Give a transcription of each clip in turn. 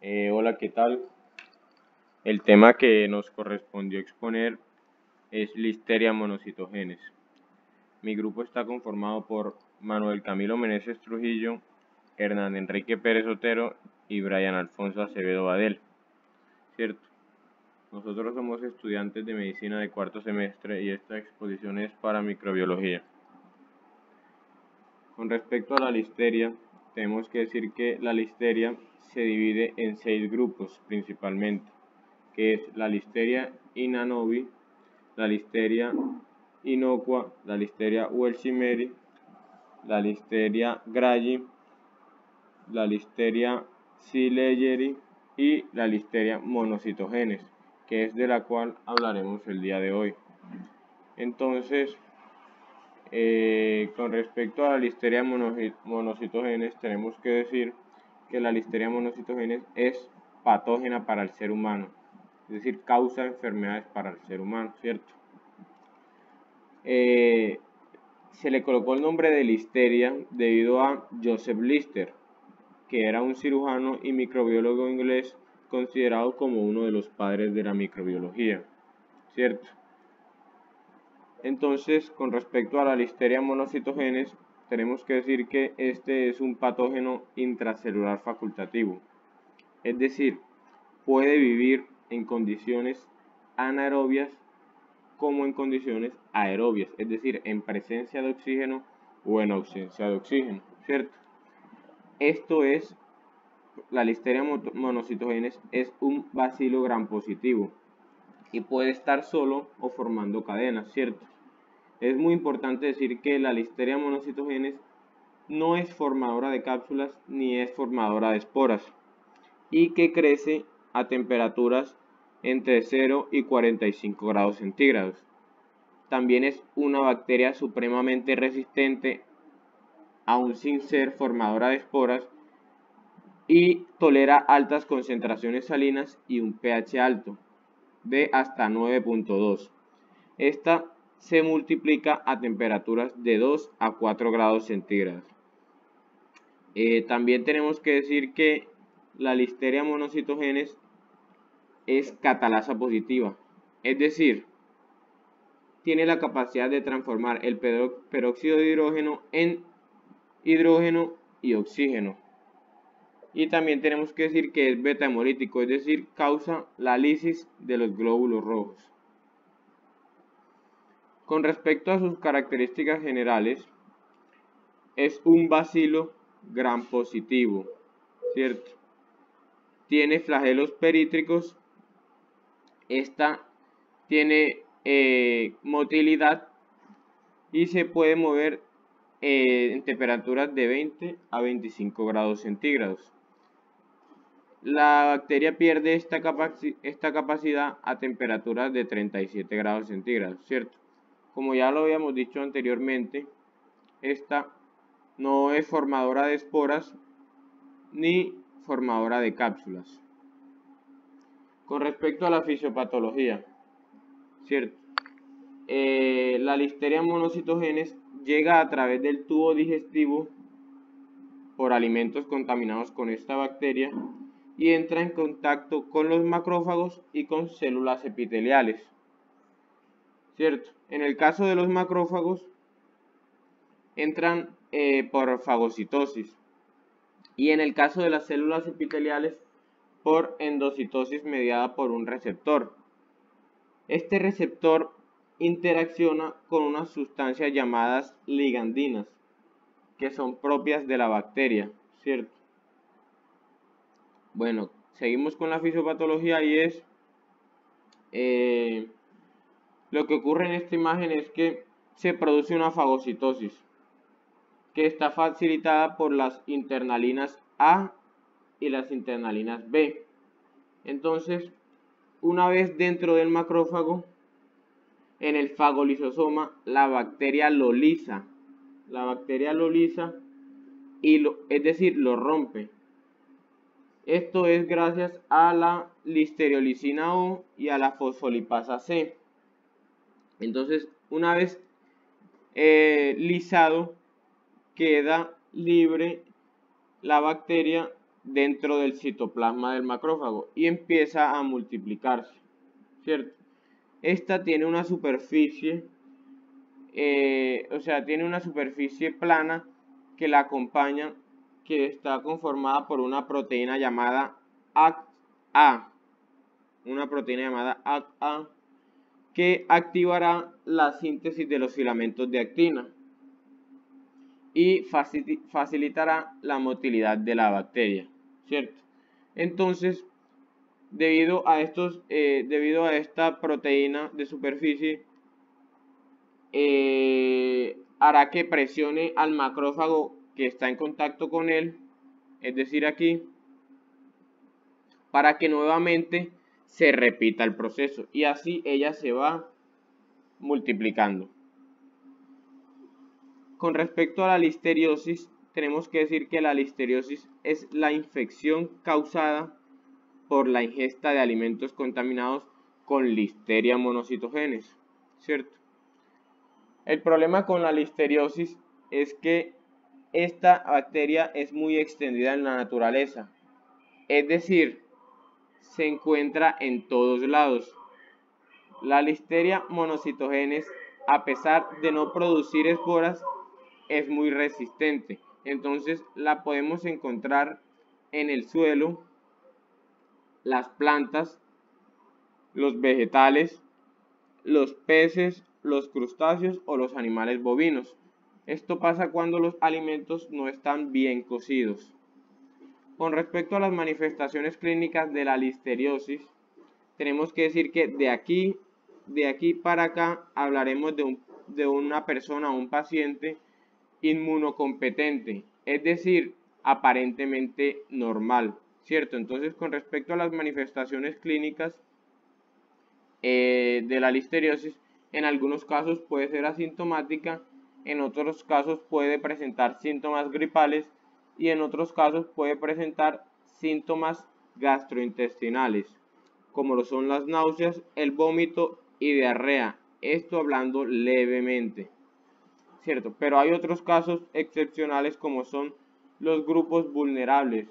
Hola, ¿qué tal? El tema que nos correspondió exponer es Listeria monocytogenes. Mi grupo está conformado por Manuel Camilo Meneses Trujillo, Hernán Enrique Pérez Otero y Brian Alfonso Acevedo Badel. ¿Cierto? Nosotros somos estudiantes de medicina de cuarto semestre y esta exposición es para microbiología. Con respecto a la listeria, tenemos que decir que la listeria se divide en 6 grupos principalmente, que es la Listeria inanovi, la Listeria innocua, la Listeria welchimeri, la Listeria grayi, la Listeria silegeri y la Listeria monocytogenes, que es de la cual hablaremos el día de hoy. Entonces, con respecto a la Listeria monocytogenes, tenemos que decir que la Listeria monocytogenes es patógena para el ser humano, es decir, causa enfermedades para el ser humano, ¿cierto? Se le colocó el nombre de Listeria debido a Joseph Lister, que era un cirujano y microbiólogo inglés considerado como uno de los padres de la microbiología, ¿cierto? Entonces, con respecto a la Listeria monocytogenes, tenemos que decir que este es un patógeno intracelular facultativo, es decir, puede vivir en condiciones anaerobias como en condiciones aerobias, es decir, en presencia de oxígeno o en ausencia de oxígeno, ¿cierto? Esto es, la Listeria monocytogenes es un bacilo gram positivo y puede estar solo o formando cadenas, ¿cierto? Es muy importante decir que la Listeria monocytogenes no es formadora de cápsulas ni es formadora de esporas y que crece a temperaturas entre 0 y 45 grados centígrados. También es una bacteria supremamente resistente, aún sin ser formadora de esporas, y tolera altas concentraciones salinas y un pH alto, de hasta 9.2. Esta se multiplica a temperaturas de 2 a 4 grados centígrados. También tenemos que decir que la Listeria monocytogenes es catalasa positiva, es decir, tiene la capacidad de transformar el peróxido de hidrógeno en hidrógeno y oxígeno. Y también tenemos que decir que es beta hemolítico, es decir, causa la lisis de los glóbulos rojos. Con respecto a sus características generales, es un bacilo gram positivo, ¿cierto? Tiene flagelos perítricos, esta tiene motilidad y se puede mover en temperaturas de 20 a 25 grados centígrados. La bacteria pierde esta capacidad a temperaturas de 37 grados centígrados, ¿cierto? Como ya lo habíamos dicho anteriormente, esta no es formadora de esporas ni formadora de cápsulas. Con respecto a la fisiopatología, ¿cierto? La Listeria monocytogenes llega a través del tubo digestivo por alimentos contaminados con esta bacteria y entra en contacto con los macrófagos y con células epiteliales, ¿cierto? En el caso de los macrófagos, entran por fagocitosis y en el caso de las células epiteliales, por endocitosis mediada por un receptor. Este receptor interacciona con unas sustancias llamadas ligandinas, que son propias de la bacteria, ¿cierto? Bueno, seguimos con la fisiopatología y es lo que ocurre en esta imagen es que se produce una fagocitosis que está facilitada por las internalinas A y las internalinas B. Entonces, una vez dentro del macrófago, en el fagolisosoma, la bacteria lo lisa. La bacteria lo lisa y es decir, lo rompe. Esto es gracias a la listeriolizina O y a la fosfolipasa C. Entonces, una vez lisado, queda libre la bacteria dentro del citoplasma del macrófago y empieza a multiplicarse, ¿cierto? Esta tiene una superficie, tiene una superficie plana que la acompaña, que está conformada por una proteína llamada ACA, que activará la síntesis de los filamentos de actina y facilitará la motilidad de la bacteria, ¿cierto? Entonces, debido a esta proteína de superficie, hará que presione al macrófago que está en contacto con él, es decir, aquí, para que nuevamente se repita el proceso y así ella se va multiplicando. Con respecto a la listeriosis, tenemos que decir que la listeriosis es la infección causada por la ingesta de alimentos contaminados con Listeria monocitogenes, ¿cierto? El problema con la listeriosis es que esta bacteria es muy extendida en la naturaleza, es decir, se encuentra en todos lados. La Listeria monocitogenes, a pesar de no producir esporas, es muy resistente. Entonces la podemos encontrar en el suelo, las plantas, los vegetales, los peces, los crustáceos o los animales bovinos. Esto pasa cuando los alimentos no están bien cocidos. Con respecto a las manifestaciones clínicas de la listeriosis, tenemos que decir que de aquí para acá hablaremos de una persona o un paciente inmunocompetente, es decir, aparentemente normal, ¿cierto? Entonces, con respecto a las manifestaciones clínicas de la listeriosis, en algunos casos puede ser asintomática, en otros casos puede presentar síntomas gripales y en otros casos puede presentar síntomas gastrointestinales, como lo son las náuseas, el vómito y diarrea, esto hablando levemente, ¿cierto? Pero hay otros casos excepcionales como son los grupos vulnerables.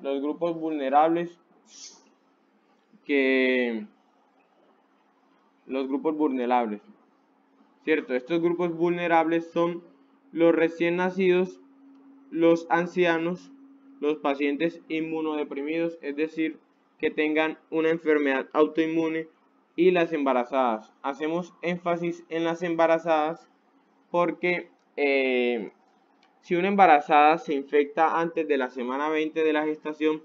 Los grupos vulnerables ¿cierto? Estos grupos vulnerables son los recién nacidos, los ancianos, los pacientes inmunodeprimidos, es decir, que tengan una enfermedad autoinmune, y las embarazadas. Hacemos énfasis en las embarazadas porque si una embarazada se infecta antes de la semana 20 de la gestación,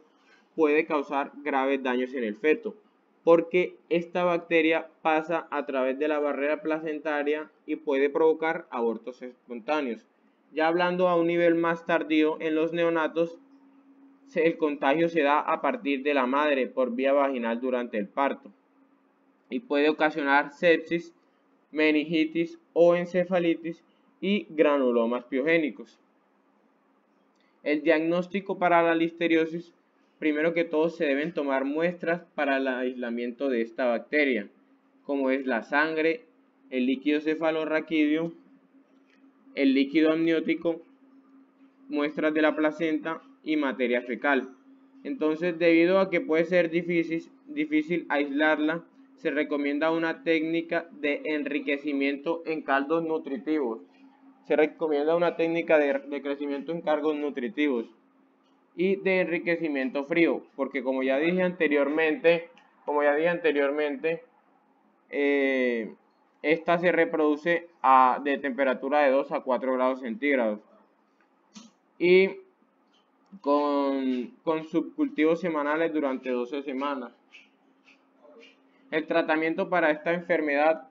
puede causar graves daños en el feto, porque esta bacteria pasa a través de la barrera placentaria y puede provocar abortos espontáneos. Ya hablando a un nivel más tardío, en los neonatos, el contagio se da a partir de la madre por vía vaginal durante el parto y puede ocasionar sepsis, meningitis o encefalitis y granulomas piogénicos. El diagnóstico para la listeriosis: primero que todo se deben tomar muestras para el aislamiento de esta bacteria, como es la sangre, el líquido cefalorraquídeo, el líquido amniótico, muestras de la placenta y materia fecal. Entonces, debido a que puede ser difícil aislarla, se recomienda una técnica de enriquecimiento en caldos nutritivos. Y de enriquecimiento frío, porque como ya dije anteriormente, esta se reproduce de temperatura de 2 a 4 grados centígrados y con subcultivos semanales durante 12 semanas. El tratamiento para esta enfermedad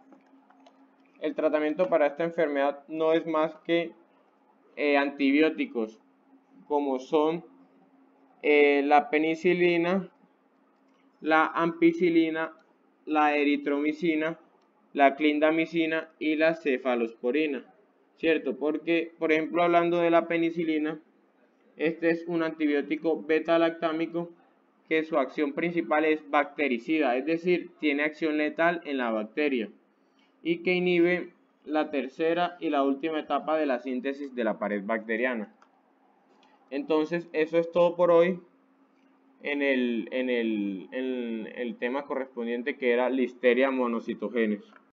no es más que antibióticos, como son la penicilina, la ampicilina, la eritromicina, la clindamicina y la cefalosporina, ¿cierto? Porque, por ejemplo, hablando de la penicilina, este es un antibiótico beta-lactámico que su acción principal es bactericida, es decir, tiene acción letal en la bacteria y que inhibe la tercera y la última etapa de la síntesis de la pared bacteriana. Entonces, eso es todo por hoy. en el tema correspondiente, que era Listeria monocitogenes.